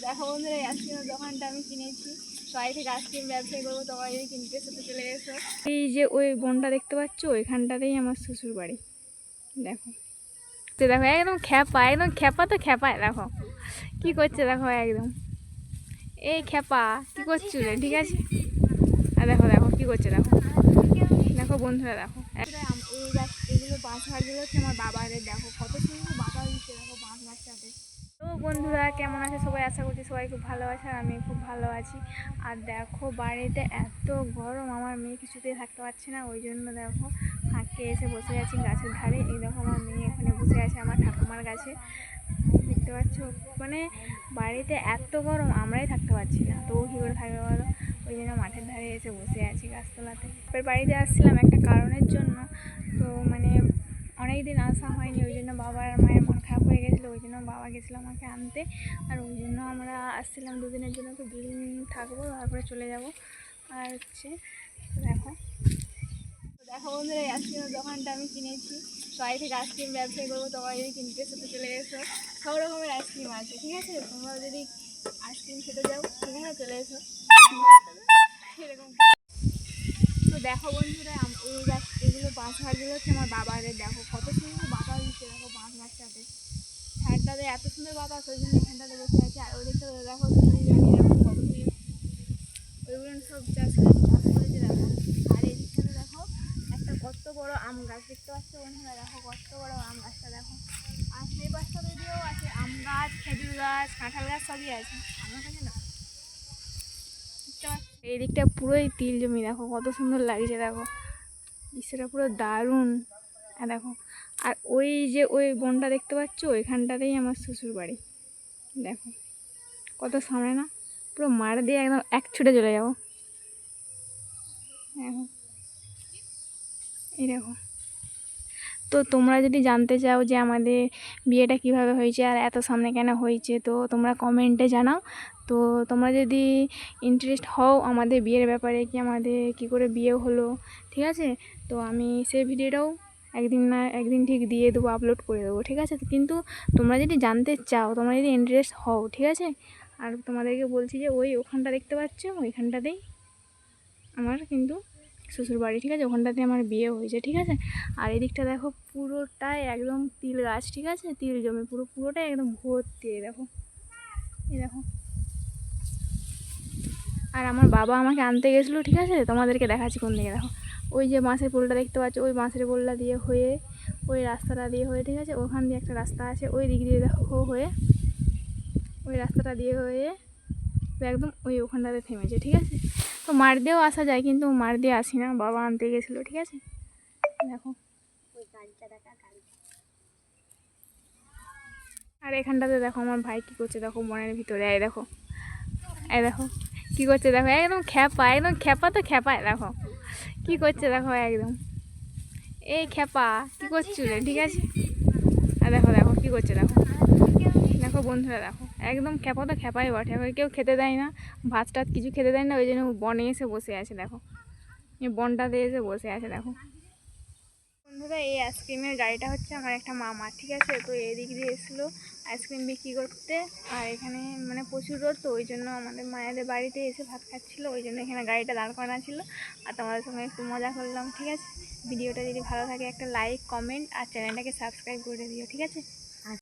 দেখো বন্ধুরা, এই আইসক্রিমের দোকানটা আমি কিনেছি। সবাই থেকে আইসক্রিম ব্যবসায়ী করবো, তোমার যদি কিনতে সাথে চলে এসো। এই যে ওই বনটা দেখতে পাচ্ছ, ওইখানটাতেই আমার শ্বশুর বাড়ি। দেখো তো, দেখো একদম খ্যাপা, একদম খ্যাপা তো খ্যাপায়। দেখো কি করছে, দেখো একদম এই খ্যাপা কি করছো রে, ঠিক আছে। আর দেখো দেখো কি করছে, দেখো দেখো বন্ধুরা, দেখো এই গাছ, এগুলো বাঁশ গাছগুলো হচ্ছে আমার বাবাদের। দেখো কত সুন্দর বাতাস দিচ্ছে, দেখো বাঁশ গাছটাতে। তো বন্ধুরা কেমন আছে সবাই, আশা করছি সবাই খুব ভালো আছে, আর আমি খুব ভালো আছি। আর দেখো বাড়িতে এত গরম, আমার মেয়ে কিছুতেই থাকতে পারছে না, ওই জন্য দেখো হাঁটতে এসে বসে আছি গাছের ধারে। এই দেখো আমার মেয়ে এখানে বসে আছে আমার ঠাকুমার কাছে, দেখতে পাচ্ছ। মানে বাড়িতে এত গরম, আমরাই থাকতে পারছি না, তো কী করে থাকবে বলো। ওই জন্য মাঠের ধারে এসে বসে আছি গাছতলাতে। এবার বাড়িতে আসছিলাম একটা কারণের জন্য, তো মানে অনেক দিন আসা হয়নি, ওই জন্য বাবার মায়ের মন খারাপ হয়ে গেছিলো, ওই জন্য বাবা গেছিলো আমাকে আনতে। আর ওই জন্য আমরা আসছিলাম দুদিনের জন্য, তো দুদিন থাকবো, তারপরে চলে যাব। আর হচ্ছে দেখো দেখো বন্ধুরা, এই আইসক্রিমের দোকানটা আমি কিনেছি। সবাই থেকে আইসক্রিম ব্যবসায়ী করবো, তোমরা যদি কিনতে সাথে চলে এসো। সব রকমের আইসক্রিম আছে, ঠিক আছে। তোমরা যদি আইসক্রিম খেতে যাও, ঠিক আছে, চলে এসো এরকম। তো দেখো বন্ধুরা, এই গাছ, এগুলো বাঁশ গাছগুলো হচ্ছে আমার বাবাদের। দেখো কত সুন্দর বাতাস দিচ্ছে, দেখো বাঁশ গাছটাতে, ছাদটাতে এত সুন্দর বাতাস, ওই জন্য এখানটাতে বসে আছে। আর ওই দিকটা দেখো এরকম কত সুন্দর, ওইগুলো সব চাষ করেছে দেখো। আর এই দিকটাতে দেখো একটা কত বড় আম গাছ দেখতে পাচ্ছ বন্ধুরা, দেখো কত বড় আম গাছটা দেখো। আর সেই পাশটা দিয়েও আছে আম গাছ, খেজুর গাছ, কাঁঠাল গাছ, সবই আছে আমার কাছে না। এই দিকটা পুরোই তিল জমি, দেখো কত সুন্দর লাগছে, দেখো দৃশ্যটা পুরো দারুণ। দেখো আর ওই যে ওই বনটা দেখতে পাচ্ছ, ওইখানটাতেই আমার শ্বশুর বাড়ি। দেখো কত সামনে না, পুরো মাঠ দিয়ে একদম এক ছুটে চলে যাবো। দেখো এই দেখো। তো তোমরা যদি জানতে চাও যে আমাদের বিয়েটা কিভাবে হয়েছে আর এত সামনে কেন হয়েছে, তো তোমরা কমেন্টে জানাও। তো তোমরা যদি ইন্টারেস্ট হও আমাদের বিয়ের ব্যাপারে, কি আমাদের কি করে বিয়ে হলো, ঠিক আছে, তো আমি সেই ভিডিওটাও একদিন না একদিন ঠিক দিয়ে দেবো, আপলোড করে দেবো, ঠিক আছে। কিন্তু তোমরা যদি জানতে চাও, তোমরা যদি ইন্টারেস্ট হও, ঠিক আছে। আর তোমাদেরকে বলছি যে ওখানটা দেখতে পাচ্ছ, ওইখানটাতেই আমার কিন্তু শ্বশুর বাড়ি, ঠিক আছে, ওখানটাতে আমার বিয়ে হয়েছে, ঠিক আছে। আর এদিকটা দেখো পুরোটাই একদম তিল গাছ, ঠিক আছে, তিল জমি পুরোটাই একদম ভর্তি। দেখো এই দেখো। আর আমার বাবা আমাকে আনতে গেছিলো, ঠিক আছে, তোমাদেরকে দেখাচ্ছি কোন দিকে। দেখো ওই যে বাঁশের পোলটা দেখতে পাচ্ছ, ওই বাঁশের পোলটা দিয়ে হয়ে ওই রাস্তাটা দিয়ে হয়ে, ঠিক আছে, ওখান দিয়ে একটা রাস্তা আছে, ওই দিক দিয়ে দেখো হয়ে, ওই রাস্তাটা দিয়ে হয়ে একদম ওখানটাতে থেমেছে, ঠিক আছে। তো মার দিয়েও আসা যায়, কিন্তু মার দিয়ে আসি না, বাবা আনতে গেছিলো, ঠিক আছে। দেখো আর এখানটাতে দেখো আমার ভাই কি করছে, দেখো মনের ভিতরে। এই দেখো কি করছে, দেখো একদম খ্যাপা, একদম খ্যাপা তো খ্যাপায়। দেখো কি করছে, দেখো একদম এই খ্যাপা কি করছো রে, ঠিক আছে। আর দেখো দেখো কি করছে, দেখো দেখো বন্ধুরা, দেখো একদম খ্যাপা তো খ্যাপাই বটে। কেউ খেতে দেয় না, ভাত টাত কিছু খেতে দেয় না, ওই জন্য বনে এসে বসে আছে। দেখো এই বনটাতে এসে বসে আছে। দেখো বন্ধুরা, এই আইসক্রিমের গাড়িটা হচ্ছে আমার একটা মামা, ঠিক আছে। তো এদিক দিয়ে এসেছিলো আইসক্রিম বিক্রি করতে, আর এখানে মানে প্রচুর রোদ, তো ওই জন্য আমাদের মায়েদের বাড়িতে এসে ভাত খাচ্ছিলো, ওই জন্য এখানে গাড়িটা দাঁড় করানো ছিল। আর তোমাদের সঙ্গে একটু মজা করলাম, ঠিক আছে। ভিডিওটা যদি ভালো থাকে একটা লাইক, কমেন্ট আর চ্যানেলটাকে সাবস্ক্রাইব করে দিও, ঠিক আছে।